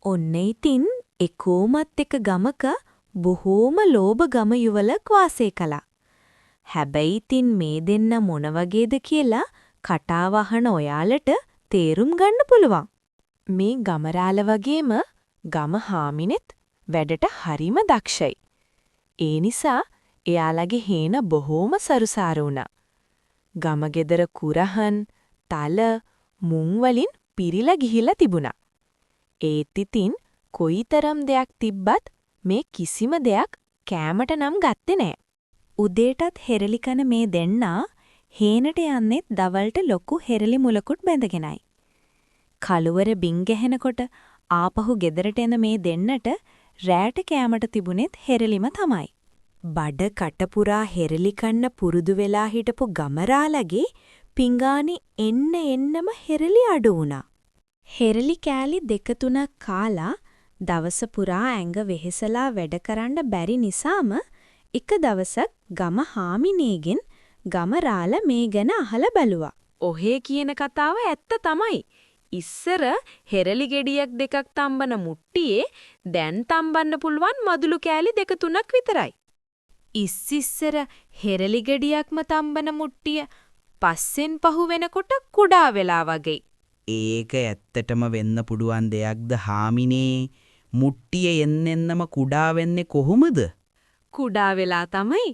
ඔන්න ඉතින් එකෝමත් එක ගමක බොහෝම ලෝභ ගම යුවලක් වාසය කළා. හැබැයි ඉතින් මේ දෙන්න මොන වගේද කියලා කටාව අහන ඔයාලට තේරුම් ගන්න පුළුවන්. මේ ගමරාල වගේම ගම හාමිනෙත් වැඩට හරිම දක්ෂයි. ඒ නිසා එයාලගේ හේන බොහෝම සරුසාර වුණා. ගම ගෙදර කුරහන්, තල, මුං වලින් පිරීලා ගිහිලා තිබුණා. ඒත් ඉතින් කොයිතරම් දෙයක් තිබ්බත් මේ කිසිම දෙයක් කෑමට නම් ගත්තේ නෑ. උදේටත් හෙරලි කන මේ දෙන්නා හේනට යන්නෙත් දවල්ට ලොකු හෙරලි මුලකුත් බැඳගෙනයි. කළුවර බින් ගැහෙනකොට ආපහු ගෙදරට එන මේ දෙන්නට රැට කෑමට තිබුණෙත් හෙරලිම තමයි. බඩ කටපුරා හෙරලි කන්න පුරුදු වෙලා හිටපු ගමරාලගේ පිඟානි එන්නම හෙරලි අඩු වුණා. හෙරලි කෑලි 2-3ක් කාලා දවස පුරා ඇඟ වෙහෙසලා වැඩ කරන්න බැරි නිසාම එක දවසක් ගම හාමිනේගෙන් ගමරාල මේ ගැන අහලා බැලුවා. ඔහේ කියන කතාව ඇත්ත තමයි. ඉස්සර හෙරලි ගෙඩියක් 2ක් තම්බන මුට්ටියේ දැන් තම්බන්න පුළුවන් මදුළු කෑලි 2-3ක් විතරයි. ඉස්සිස්සර හෙරලි ගෙඩියක්ම තම්බන මුට්ටිය පස්සෙන් පහු වෙනකොට කුඩා වෙලා වගේ. ඒක ඇත්තටම වෙන්න පුළුවන් දෙයක්ද හාමිනේ? මුට්ටිය එන්නෙන්නම කුඩා වෙන්නේ කොහොමද? කුඩා වෙලා තමයි.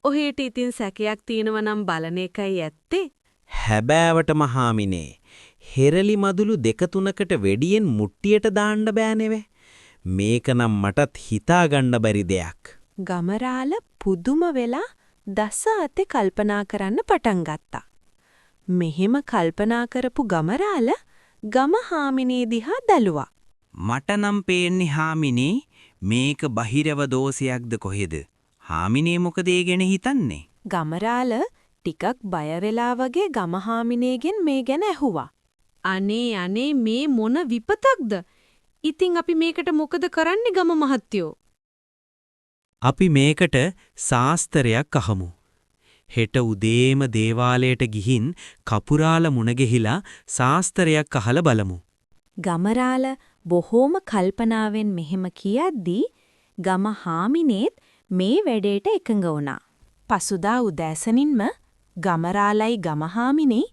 ඔහෙට ඉතින් සැකයක් තියෙනව නම් බලන එකයි ඇත්තේ. හැබෑවටම හාමිනේ හෙරලි මදුළු 2-3කට වෙඩියෙන් මුට්ටියට දාන්න බෑනෙවේ. මේක නම් මටත් හිතා ගන්න බැරි දෙයක්. ගමරාල පුදුම වෙලා දස අතේ කල්පනා කරන්න පටන් ගත්තා. මෙහෙම කල්පනා කරපු ගමරාල ගම හාමිනේ දිහා බැලුවා. මට නම් පේන්නේ හාමිනේ මේක බහිරව දෝෂයක්ද කොහෙද? හාමිනේ මොකද ඒ ගැන හිතන්නේ? ගමරාල ටිකක් බය වෙලා වගේ ගම හාමිනේගෙන් මේ ගැන ඇහුවා. අනේ මේ මොන විපතක්ද? ඉතින් අපි මේකට මොකද කරන්නේ ගම මහත්තයෝ? අපි මේකට සාස්තරයක් අහමු. හෙට උදේම දේවාලයට ගිහින් කපුරාල මුණ ගැහිලා සාස්තරයක් අහලා බලමු. ගමරාල බොහෝම කල්පනාවෙන් මෙහෙම කියද්දී ගම හාමිනේත් මේ වැඩේට එකඟ වුණා. පසුදා උදෑසනින්ම ගමරාලයි ගම හාමිනේ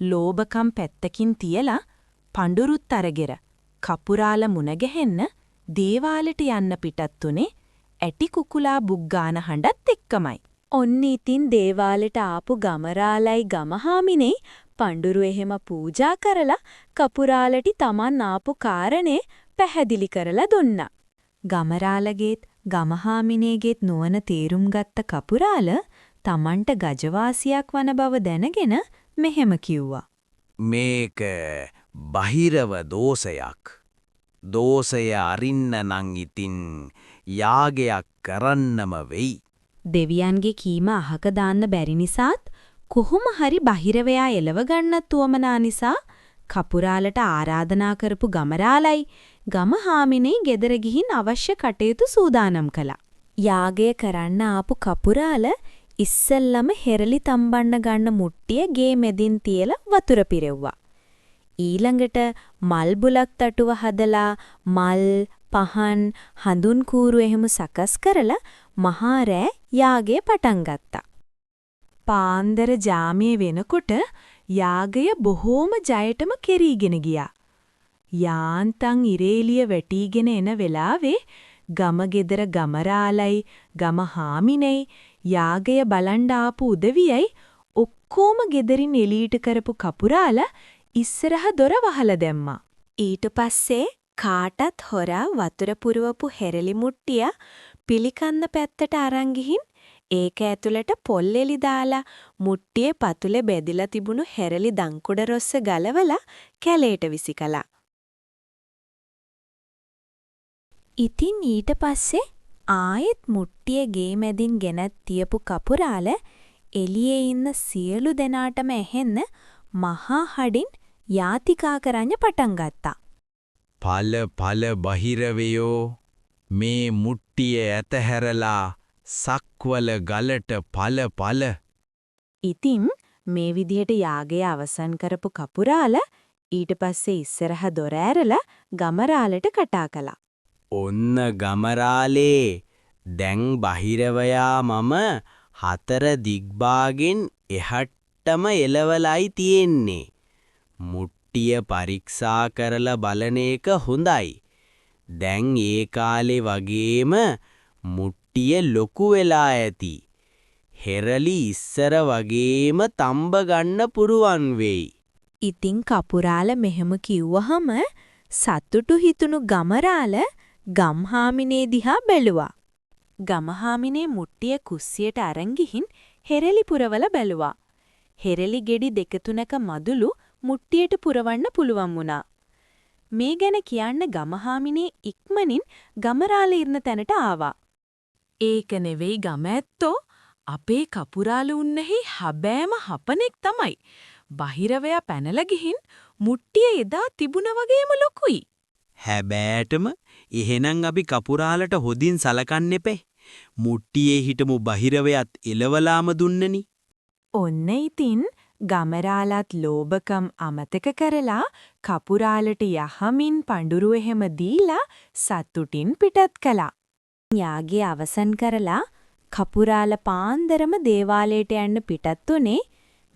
ලෝභකම් පැත්තකින් තියලා පඬුරුත් අරගෙන කපුරාල මුණ ගැහෙන්න දේවාලෙට යන්න පිටත් උනේ ඇටි කුකුලා බුග්ගාන හඬත් එක්කමයි. ඔන්න ඉතින් දේවාලෙට ආපු ගමරාලයි ගම හාමිනේ පඬුරු එහෙම පූජා කරලා කපුරාලට තමන් ආපු කාරණේ පැහැදිලි කරලා දුන්නා. ගමරාලගේත් ගම හාමිනේගේත් නුවණ තේරුම් ගත්ත කපුරාල තමන්ට ගජවාසියක් වන බව දැනගෙන මෙහෙම කිව්වා. මේක බහිරව දෝෂයක්. දෝෂය අරින්න නම් ඉතින් යාගයක් කරන්නම වෙයි. දෙවියන්ගේ කීම අහක දාන්න බැරි නිසාත් කොහොම හරි බහිරවයා එලව ගන්නත් උවමනා නිසා කපුරාලට ආරාධනා කරපු ගමරාලයි ගම හාමිනේ ගෙදර ගිහින් අවශ්‍ය කටයුතු සූදානම් කළා. යාගය කරන්න ආපු කපුරාල ඉස්සෙල්ලම හෙරලි තම්බන්න ගන්න මුට්ටිය ගේ මෙදින් තියලා වතුර පිරෙව්වා. ඊළඟට මල් බුලක් තටුව හදලා මල් පහන් හඳුන් කූරු එහෙම සකස් කරලා මහා රෑ යාගය පටන් ගත්තා. පාන්දර ජාමයේ වෙනකොට යාගය බොහෝම ජයටම කෙරීගෙන ගියා. යාන්තම් ඉරේලිය වැටිගෙන එන වෙලාවේ ගම ගෙදර ගමරාලයි ගම හාමිනේ යාගය බලන් ආපු උදවියයි ඔක්කොම ගෙදරින් එලීට කරපු කපුරාල ඉස්සරහ දොර වහලා දැම්මා. ඊට පස්සේ කාටත් හොරා වතුර පුරවපු හෙරලි මුට්ටිය පිළිකන්න පැත්තට අරන් ගිහින් ඒක ඇතුළට පොල් එලි දාලා මුට්ටියේ පතුලේ බෙදිලා තිබුණු හෙරලි දංකුඩ රොස්ස ගලවලා කැලේට විසිකලා. ඉතින් ඊට පස්සේ ආයෙත් මුට්ටියේ ගේ මැදින් ගෙනත් තියපු කපුරාල එළියේ ඉන්න සියලු දෙනාටම ඇහෙන්න මහා හඩින් යාතිකා කරන්න පටන් ගත්තා. පල බහිරවයෝ මේ මුට්ටිය ඇතහැරලා සක්වල ගලට පල. ඉතින් මේ විදිහට යාගය අවසන් කරපු කපුරාල ඊට පස්සේ ඉස්සරහ දොර ඇරලා ගමරාලට කතා කළා. ඔන්න ගමරාලේ දැන් බහිරවයා මම 4 දිග්භාගෙන් එහට්ටම එලවලයි තියෙන්නේ. මුට්ටිය පරීක්ෂා කරලා බලන එක හොඳයි. දැන් ඒ කාලේ වගේම මුට්ටිය ලොකු වෙලා ඇති. හෙරලි ඉස්සර වගේම තම්බ ගන්න පුරුවන් වෙයි. ඉතින් කපුරාල මෙහෙම කිව්වහම සතුටු හිතුණු ගමරාල ගම්හාමිනේ දිහා බැලුවා. ගමහාමිනේ මුට්ටිය කුස්සියට අරන් ගිහින් හෙරලි පුරවල බැලුවා. හෙරලි ගෙඩි 2-3ක මදුළු මුට්ටියට පුරවන්න පුළුවන් වුණා. මේ ගැන කියන්න ගමහාමිනේ ඉක්මනින් ගමරාල ඉන්න තැනට ආවා. ඒක නෙවෙයි ගම ඇත්තෝ අපේ කපුරාල උන්නෙහි හැබෑම හපනෙක් තමයි. බහිරවයා පැනලා ගිහින් මුට්ටිය එදා තිබුණ වගේම ලොකුයි. හැබෑටම එහෙනම් අපි කපුරාලට හොදින් සලකන්න එපේ. මුට්ටියේ හිටමු බහිරවයත් එලවලාම දුන්නනි. ඔන්න ඉතින් ගමරාලත් ලෝභකම් අමතක කරලා කපුරාලට යහමින් පඳුරු එහෙම දීලා සතුටින් පිටත් කළා. යාගේ අවසන් කරලා කපුරාල පාන්දරම දේවාලයට යන්න පිටත් උනේ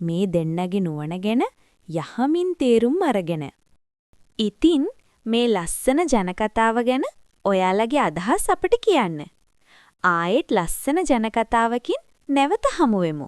මේ දෙන්නගේ නුවණ ගැන යහමින් තේරුම් අරගෙන. ඉතින් මේ ලස්සන ජනකතාව ගැන ඔයාලගේ අදහස් අපිට කියන්න. ආයෙත් ලස්සන ජනකතාවකින් නැවත හමු වෙමු.